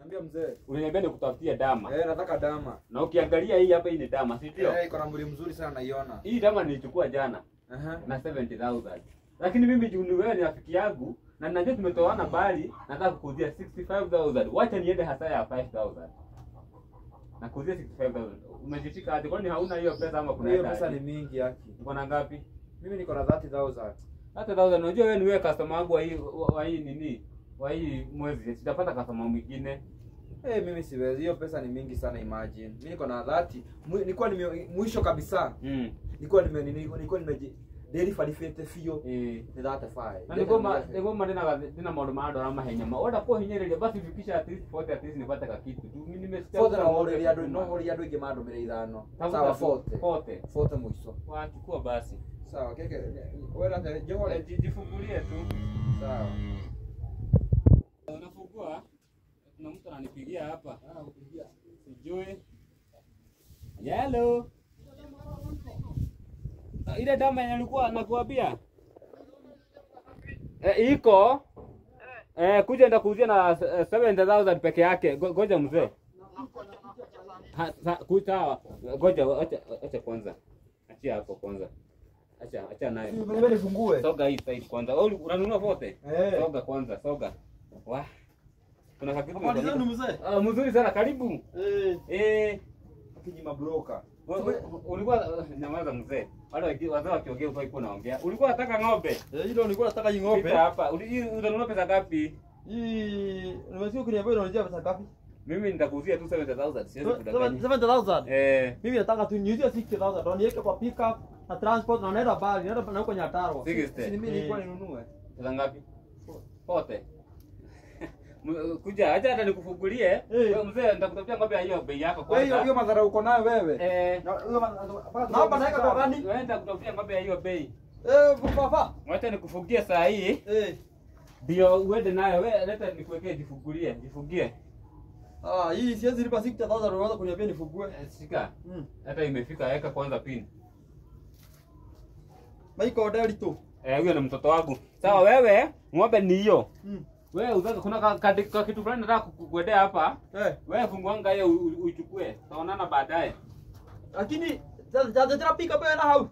Niambia mzee. Uliniambia nikutafutie dama. Nataka dama. Na ukiangalia hii hapa hii ni dama, si ndio? Iko na mwili mzuri sana naiona. Hii dama nilichukua jana. Na 70,000. Lakini mimi juu ni wewe ni rafiki yangu na ninajua tumetoana mbali, nataka kukuuzia 65,000. Wacha niende hasara ya 5,000. Na kuuzia 65,000. Umejishika hadi kwani hauna hiyo pesa ama kuna hiyo pesa ni mingi yake. Uko na ngapi? Mimi niko na 30,000. 30,000. Unajua wewe ni wewe customer wangu wa hii nini? Wa hii mwezi. Sitapata customer mwingine. Mimi siwezi. Hiyo pesa ni mingi sana, imagine. Mimi niko na 30. Nilikuwa mwisho kabisa. Nilikuwa nimeji daily falifete fio. Ni 35. Na niko dina maodo maado ama henyama. Oda kwa hinyerelia basi fikisha at least 40 at least nipate ka kitu. Mimi nimesikia 40 na hori ya do inge maado mere idano. Sawa 40. 40 mwisho. Wachukua basi. Sawa keke. Wewe hata jole jifungulie tu. Sawa. Unafungua? Kuna mtu ananipigia hapa. Kupigia. Sijui. Hello. Ile dama nilikuwa nakuambia. Iko. Kuja ndakuuzia na 70,000 peke yake. Ngoja mzee. Sawa. Ngoja acha kwanza. Achia hapo kwanza. Acha naye. Mimi nifungue. Soga hii side kwanza. Unanunua vote? Soga kwanza, soga. Wah. Kuna hakimu. Habari zenu mzee? Mzuri sana, karibu. Kijima broker. Ulikuwa nyamaza mzee. Wale wazee wakiongea uko iko naongea. Ulikuwa unataka ng'ombe? Hilo nilikuwa nataka hii ng'ombe. Hapa. Unanunua pesa ngapi? Hii nimesikia kuniambia unanunua pesa ngapi? Mimi nitakuuzia tu 70,000. Siwezi kudanganya. 70,000? Mimi nataka tu niuzie 60,000. Ndio niweke kwa pickup na transport na naenda bali, naenda na huko Nyataro. Si mimi nilikuwa ninunue. Pesa ngapi? Pote. Kuja acha hata nikufungulie. Wewe mzee nitakutafutia ng'ombe hiyo bei yako kwanza. Hiyo madhara uko nayo wewe. Naomba naweka kwa gani? Wewe nitakutafutia ng'ombe hiyo bei. Papa. Wacha nikufungie saa hii. Ndio uende nayo. Wewe leta nikuwekee jifungie. Hii siwezi lipa 60,000 unaweza kuniambia nifungue. Shika. Hata imefika, weka kwanza pin. Maiko odeli tu. Huyo ni mtoto wangu. Sawa wewe, ng'ombe ni hiyo. Wewe uzaka kuna kitu fulani nataka kukuendea hapa. Wewe funguanga hiyo uchukue. Tutaonana baadaye. Lakini sasa pick up na hau.